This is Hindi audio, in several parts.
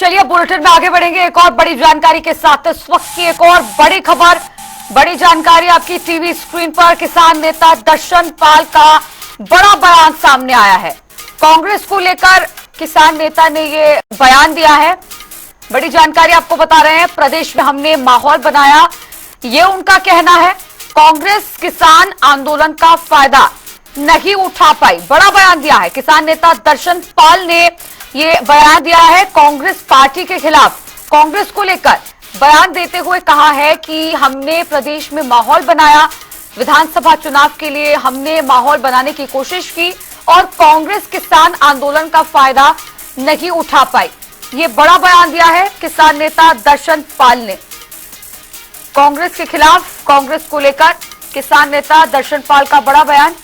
चलिए बुलेटिन में आगे बढ़ेंगे एक और बड़ी जानकारी के साथ। इस वक्त की एक और बड़ी खबर, बड़ी जानकारी आपकी टीवी स्क्रीन पर। किसान नेता दर्शन पाल का बड़ा बयान सामने आया है। कांग्रेस को लेकर किसान नेता ने ये बयान दिया है। बड़ी जानकारी आपको बता रहे हैं। प्रदेश में हमने माहौल बनाया, ये उनका कहना है। कांग्रेस किसान आंदोलन का फायदा नहीं उठा पाई, बड़ा बयान दिया है। किसान नेता दर्शन पाल ने ये बयान दिया है कांग्रेस पार्टी के खिलाफ। कांग्रेस को लेकर बयान देते हुए कहा है कि हमने प्रदेश में माहौल बनाया, विधानसभा चुनाव के लिए हमने माहौल बनाने की कोशिश की और कांग्रेस किसान आंदोलन का फायदा नहीं उठा पाई। ये बड़ा बयान दिया है किसान नेता दर्शन पाल ने कांग्रेस के खिलाफ। कांग्रेस को लेकर किसान नेता दर्शन पाल का बड़ा बयान।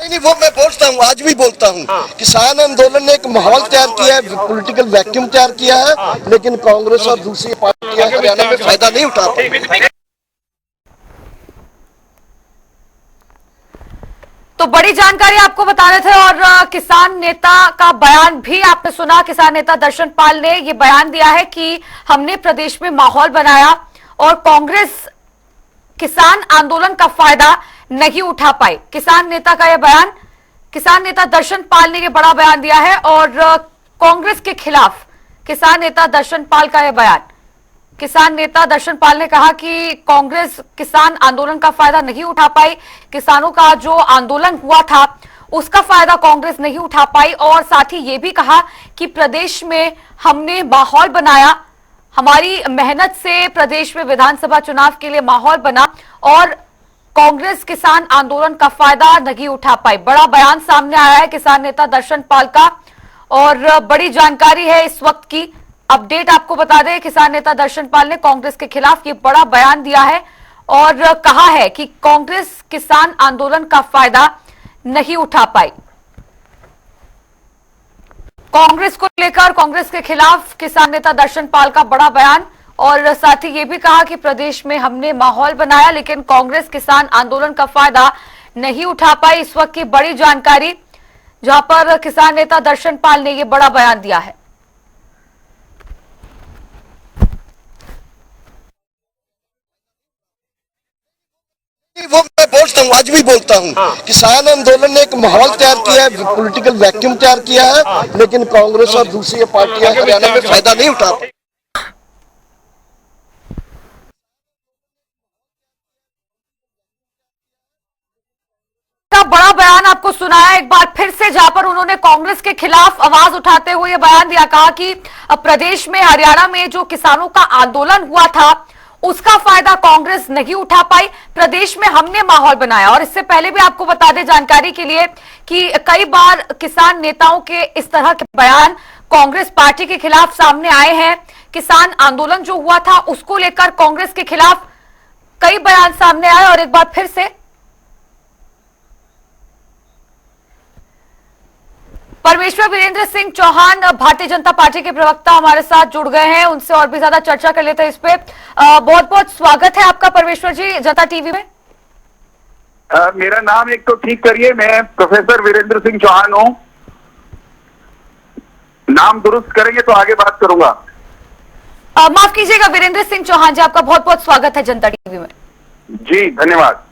नहीं, वो मैं बोलता हूँ, आज भी बोलता हूँ। किसान आंदोलन ने एक माहौल तैयार किया है, पॉलिटिकल वैक्यूम तैयार किया है, लेकिन कांग्रेस और दूसरी पार्टियां हरियाणा में फायदा नहीं उठा पाई। तो बड़ी जानकारी आपको बता रहे थे और किसान नेता का बयान भी आपने सुना। किसान नेता दर्शन पाल ने यह बयान दिया है कि हमने प्रदेश में माहौल बनाया और कांग्रेस किसान आंदोलन का फायदा नहीं उठा पाई। किसान नेता का यह बयान, किसान नेता दर्शन पाल ने यह बड़ा बयान दिया है और कांग्रेस के खिलाफ किसान नेता दर्शन पाल का यह बयान। किसान नेता दर्शन पाल ने कहा कि कांग्रेस किसान आंदोलन का फायदा नहीं उठा पाई। किसानों का जो आंदोलन हुआ था उसका फायदा कांग्रेस नहीं उठा पाई और साथ ही ये भी कहा कि प्रदेश में हमने माहौल बनाया, हमारी मेहनत से प्रदेश में विधानसभा चुनाव के लिए माहौल बना और कांग्रेस किसान आंदोलन का फायदा नहीं उठा पाई। बड़ा बयान सामने आया है किसान नेता दर्शन पाल का और बड़ी जानकारी है इस वक्त की। अपडेट आपको बता दें, किसान नेता दर्शन पाल ने कांग्रेस के खिलाफ ये बड़ा बयान दिया है और कहा है कि कांग्रेस किसान आंदोलन का फायदा नहीं उठा पाई। कांग्रेस को लेकर कांग्रेस के खिलाफ किसान नेता दर्शन पाल का बड़ा बयान और साथ ही ये भी कहा कि प्रदेश में हमने माहौल बनाया लेकिन कांग्रेस किसान आंदोलन का फायदा नहीं उठा पाई। इस वक्त की बड़ी जानकारी जहां पर किसान नेता दर्शन पाल ने ये बड़ा बयान दिया है। वो मैं बोलता हूँ, आज भी बोलता हूँ। किसान आंदोलन ने एक माहौल तैयार किया है, पॉलिटिकल वैक्यूम तैयार किया है, लेकिन कांग्रेस और दूसरी पार्टियां हरियाणा में फायदा नहीं उठा पाई। बड़ा बयान आपको सुनाया एक बार फिर से, जहां पर उन्होंने कांग्रेस के खिलाफ आवाज उठाते हुए यह बयान दिया। कहा कि प्रदेश में, हरियाणा में जो किसानों का आंदोलन हुआ था उसका फायदा कांग्रेस नहीं उठा पाई। प्रदेश में हमने माहौल बनाया। और इससे पहले भी आपको बता दें जानकारी के लिए कि कई बार किसान नेताओं के इस तरह के बयान कांग्रेस पार्टी के खिलाफ सामने आए हैं। किसान आंदोलन जो हुआ था उसको लेकर कांग्रेस के खिलाफ कई बयान सामने आए और एक बार फिर से परमेश्वर वीरेंद्र सिंह चौहान भारतीय जनता पार्टी के प्रवक्ता हमारे साथ जुड़ गए हैं। उनसे और भी ज्यादा चर्चा कर लेते हैं इस पे। बहुत बहुत स्वागत है आपका परमेश्वर जी जनता टीवी में। मेरा नाम एक तो ठीक करिए, मैं प्रोफेसर वीरेंद्र सिंह चौहान हूं। नाम दुरुस्त करेंगे तो आगे बात करूंगा। माफ कीजिएगा वीरेंद्र सिंह चौहान जी, आपका बहुत बहुत स्वागत है जनता टीवी में। जी धन्यवाद।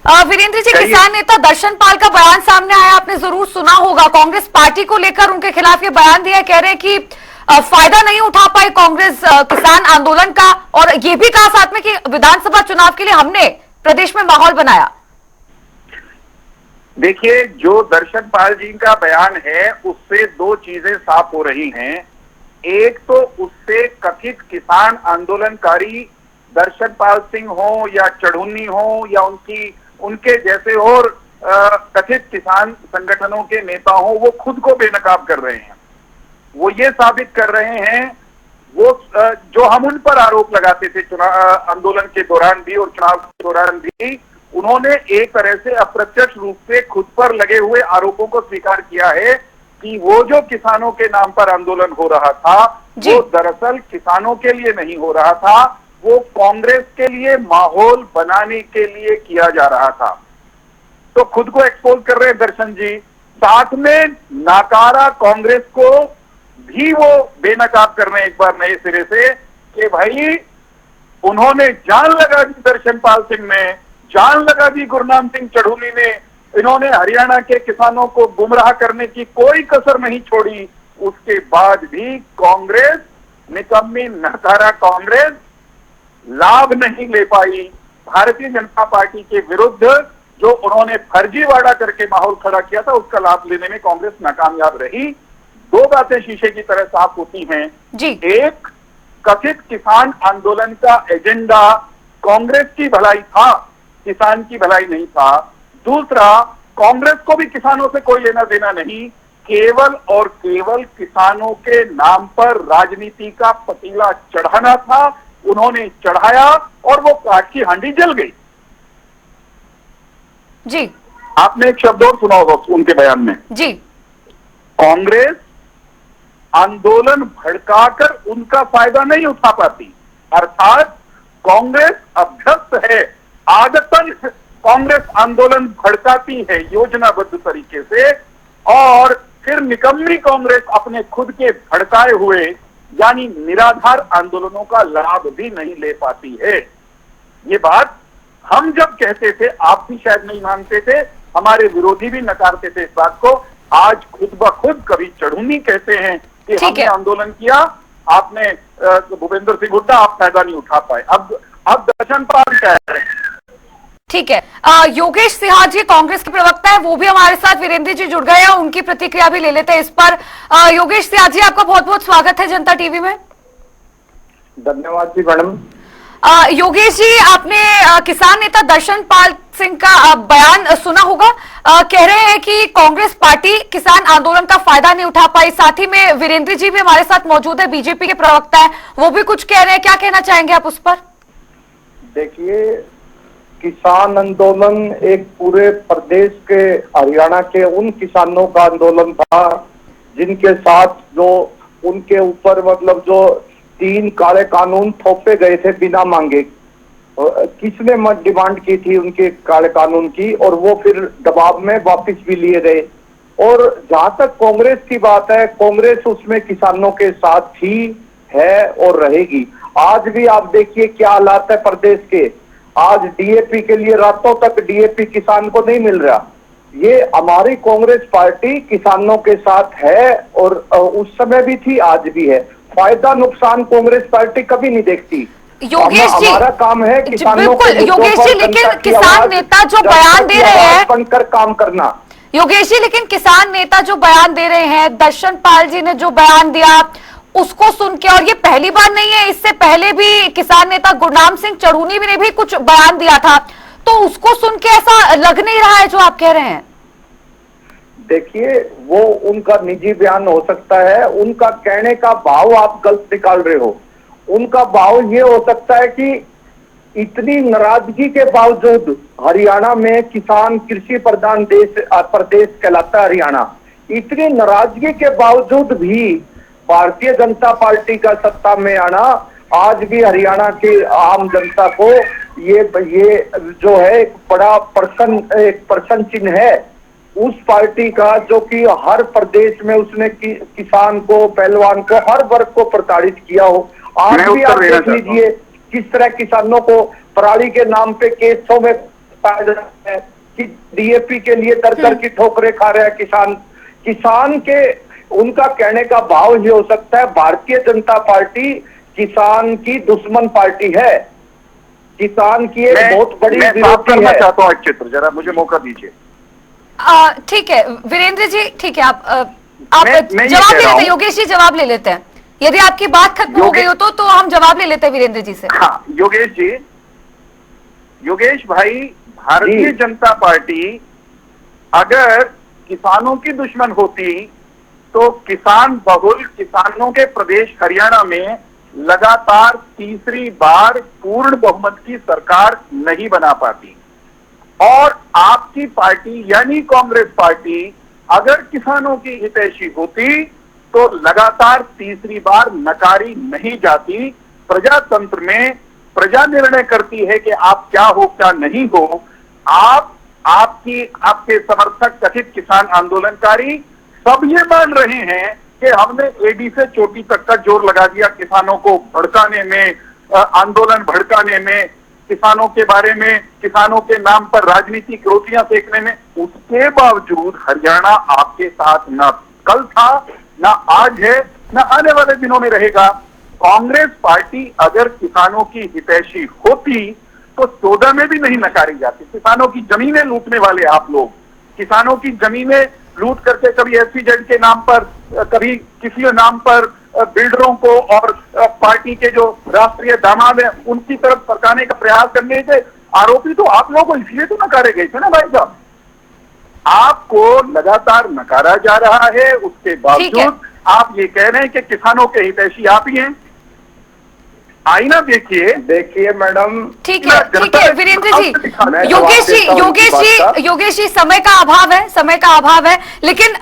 वीरेंद्र जी, किसान नेता दर्शन पाल का बयान सामने आया, आपने जरूर सुना होगा। कांग्रेस पार्टी को लेकर उनके खिलाफ ये बयान दिया, कह रहे हैं कि फायदा नहीं उठा पाई कांग्रेस किसान आंदोलन का और ये भी कहा साथ में कि विधानसभा चुनाव के लिए हमने प्रदेश में माहौल बनाया। देखिए, जो दर्शन पाल जी का बयान है उससे दो चीजें साफ हो रही हैं। एक तो उससे कथित किसान आंदोलनकारी दर्शन पाल सिंह हो या चढ़ुन्नी हो या उनके जैसे और कथित किसान संगठनों के नेता हो, वो खुद को बेनकाब कर रहे हैं। वो ये साबित कर रहे हैं, वो जो हम उन पर आरोप लगाते थे चुनाव आंदोलन के दौरान भी और चुनाव के दौरान भी, उन्होंने एक तरह से अप्रत्यक्ष रूप से खुद पर लगे हुए आरोपों को स्वीकार किया है कि वो जो किसानों के नाम पर आंदोलन हो रहा था वो दरअसल किसानों के लिए नहीं हो रहा था, वो कांग्रेस के लिए माहौल बनाने के लिए किया जा रहा था। तो खुद को एक्सपोज कर रहे हैं दर्शन जी। साथ में नाकारा कांग्रेस को भी वो बेनकाब कर रहे हैं एक बार नए सिरे से कि भाई उन्होंने जान लगा दी दर्शनपाल सिंह ने, जान लगा दी गुरनाम सिंह चढ़ूनी ने, इन्होंने हरियाणा के किसानों को गुमराह करने की कोई कसर नहीं छोड़ी। उसके बाद भी कांग्रेस, निकम्मी नाकारा कांग्रेस लाभ नहीं ले पाई। भारतीय जनता पार्टी के विरुद्ध जो उन्होंने फर्जीवाड़ा करके माहौल खड़ा किया था उसका लाभ लेने में कांग्रेस नाकामयाब रही। दो बातें शीशे की तरह साफ होती हैं जी। एक, कथित किसान आंदोलन का एजेंडा कांग्रेस की भलाई था, किसान की भलाई नहीं था। दूसरा, कांग्रेस को भी किसानों से कोई लेना देना नहीं, केवल और केवल किसानों के नाम पर राजनीति का पतीला चढ़ाना था। उन्होंने चढ़ाया और वो काठ की हांडी जल गई। जी, आपने एक शब्द और सुना होगा उनके बयान में, जी, कांग्रेस आंदोलन भड़काकर उनका फायदा नहीं उठा पाती, अर्थात कांग्रेस अभ्यस्त है, आदतन कांग्रेस आंदोलन भड़काती है योजनाबद्ध तरीके से, और फिर निकम्मी कांग्रेस अपने खुद के भड़काए हुए यानी निराधार आंदोलनों का लाभ भी नहीं ले पाती है। ये बात हम जब कहते थे आप भी शायद नहीं मानते थे, हमारे विरोधी भी नकारते थे इस बात को। आज खुद ब खुद कभी चढ़ूनी कहते हैं कि हमने आंदोलन किया, आपने भूपेंद्र सिंह हुड्डा आप फायदा नहीं उठा पाए। अब दर्शनपाल कह रहे हैं। ठीक है, योगेश सिन्हा जी कांग्रेस के प्रवक्ता है, वो भी हमारे साथ, वीरेंद्र जी जुड़ गए हैं, उनकी प्रतिक्रिया भी ले लेते हैं इस पर। योगेश सिन्हा जी, आपका बहुत बहुत स्वागत है जनता टीवी में। धन्यवाद जी मैडम। योगेश जी, आपने किसान नेता दर्शनपाल सिंह का बयान सुना होगा। कह रहे हैं कि कांग्रेस पार्टी किसान आंदोलन का फायदा नहीं उठा पाई। साथ ही में वीरेंद्र जी भी हमारे साथ मौजूद है, बीजेपी के प्रवक्ता है, वो भी कुछ कह रहे हैं। क्या कहना चाहेंगे आप उस पर? देखिए, किसान आंदोलन एक पूरे प्रदेश के, हरियाणा के उन किसानों का आंदोलन था जिनके साथ जो उनके ऊपर मतलब जो 3 काले कानून थोपे गए थे बिना मांगे। किसने डिमांड की थी उनके काले कानून की, और वो फिर दबाव में वापस भी लिए गए। और जहां तक कांग्रेस की बात है, कांग्रेस उसमें किसानों के साथ थी, है और रहेगी। आज भी आप देखिए क्या हालात है प्रदेश के। आज डीएपी के लिए रातों तक डीएपी किसान को नहीं मिल रहा। ये हमारी कांग्रेस पार्टी किसानों के साथ है, और उस समय भी थी, आज भी है। फायदा नुकसान कांग्रेस पार्टी कभी नहीं देखती। योगेश जी, हमारा काम है किसानों बिल्कुल योगेश जी, लेकिन किसान नेता जो बयान दे रहे हैं, बनकर काम करना। योगेश जी, लेकिन किसान नेता जो बयान दे रहे हैं, दर्शनपाल जी ने जो बयान दिया उसको सुन के, और ये पहली बार नहीं है, इससे पहले भी किसान नेता गुरनाम सिंह चढ़ूनी ने भी कुछ बयान दिया था, तो उसको सुन के ऐसा लग नहीं रहा है जो आप कह रहे हैं। देखिए, वो उनका निजी बयान हो सकता है, उनका कहने का भाव आप गलत निकाल रहे हो। उनका भाव ये हो सकता है कि इतनी नाराजगी के बावजूद, हरियाणा में किसान कृषि प्रधान प्रदेश कहलाता है हरियाणा, इतनी नाराजगी के बावजूद भी भारतीय जनता पार्टी का सत्ता में आना आज भी हरियाणा की आम जनता को ये जो है एक बड़ा प्रश्न चिन्ह है उस पार्टी का, जो कि हर प्रदेश में उसने किसान को, पहलवान को, हर वर्ग को प्रताड़ित किया हो। आज भी आप देख लीजिए किस तरह किसानों को पराली के नाम पे केसों में पाया जा रहा है, कि डीएपी के लिए दर की ठोकरें खा रहे हैं किसान के। उनका कहने का भाव ये हो सकता है भारतीय जनता पार्टी किसान की दुश्मन पार्टी है, किसान की एक बहुत बड़ी विरोधी है। चाहता हूँ एक चित्र, जरा मुझे मौका दीजिए। ठीक है वीरेंद्र जी, ठीक है, आप जवाब ले लेते हैं। योगेश जी जवाब ले लेते हैं, यदि आपकी बात खत्म हो गई हो तो हम जवाब ले लेते हैं वीरेंद्र जी से। हाँ, योगेश जी, योगेश भाई, भारतीय जनता पार्टी अगर किसानों की दुश्मन होती तो किसान बहुल, किसानों के प्रदेश हरियाणा में लगातार तीसरी बार पूर्ण बहुमत की सरकार नहीं बना पाती। और आपकी पार्टी यानी कांग्रेस पार्टी अगर किसानों की हितैषी होती तो लगातार तीसरी बार नकारी नहीं जाती। प्रजातंत्र में प्रजा निर्णय करती है कि आप क्या हो क्या नहीं हो। आप आपके समर्थक कथित किसान आंदोलनकारी सब ये मान रहे हैं कि हमने एडी से चोटी तक का जोर लगा दिया किसानों को भड़काने में, आंदोलन भड़काने में, किसानों के बारे में, किसानों के नाम पर राजनीतिक रोटियां सेकने में। उसके बावजूद हरियाणा आपके साथ न कल था, न आज है, न आने वाले दिनों में रहेगा। कांग्रेस पार्टी अगर किसानों की हितैषी होती तो 14 में भी नहीं नकारी जाती। किसानों की जमीनें लूटने वाले आप लोग, किसानों की जमीनें लूट करके कभी एसपीजेड के नाम पर, कभी किसी नाम पर बिल्डरों को और पार्टी के जो राष्ट्रीय दामाद हैं उनकी तरफ सरकाने का प्रयास करने के आरोपी तो आप लोगों को इसलिए तो नकारे गए थे ना भाई साहब। आपको लगातार नकारा जा रहा है, उसके बावजूद आप ये कह रहे हैं कि किसानों के हितैषी आप ही हैं। आईना देखिए मैडम। ठीक है वीरेंद्र जी, योगेश जी समय का अभाव है, लेकिन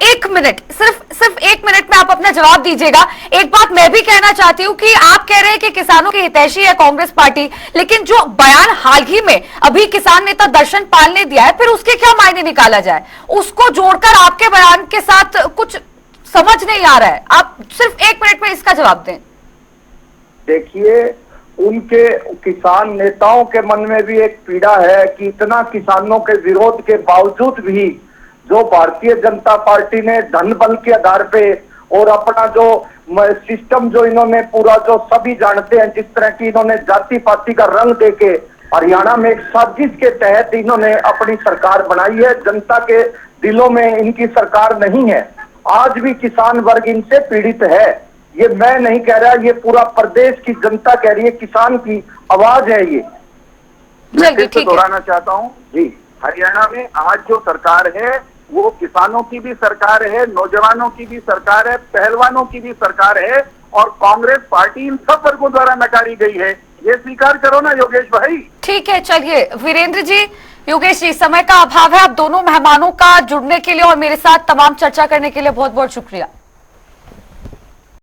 एक मिनट, सिर्फ एक मिनट में आप अपना जवाब दीजिएगा। एक बात मैं भी कहना चाहती हूँ कि आप कह रहे हैं कि किसानों की हितैषी है कांग्रेस पार्टी, लेकिन जो बयान हाल ही में अभी किसान नेता दर्शन पाल ने दिया है, फिर उसके क्या मायने निकाला जाए? उसको जोड़कर आपके बयान के साथ कुछ समझ नहीं आ रहा है। आप सिर्फ एक मिनट में इसका जवाब दें। देखिए, उनके किसान नेताओं के मन में भी एक पीड़ा है कि इतना किसानों के विरोध के बावजूद भी जो भारतीय जनता पार्टी ने धन बल के आधार पे और अपना जो सिस्टम जो इन्होंने पूरा, जो सभी जानते हैं, जिस तरह की इन्होंने जाति पाति का रंग देके हरियाणा में एक साजिश के तहत इन्होंने अपनी सरकार बनाई है। जनता के दिलों में इनकी सरकार नहीं है। आज भी किसान वर्ग इनसे पीड़ित है। ये मैं नहीं कह रहा, ये पूरा प्रदेश की जनता कह रही है, किसान की आवाज है ये। मैं फिर से दोहराना चाहता हूँ जी, हरियाणा में आज जो सरकार है वो किसानों की भी सरकार है, नौजवानों की भी सरकार है, पहलवानों की भी सरकार है, और कांग्रेस पार्टी इन सब वर्गों द्वारा नकारी गई है। ये स्वीकार करो ना योगेश भाई। ठीक है, चलिए वीरेंद्र जी, योगेश जी, समय का अभाव है। आप दोनों मेहमानों का जुड़ने के लिए और मेरे साथ तमाम चर्चा करने के लिए बहुत बहुत शुक्रिया।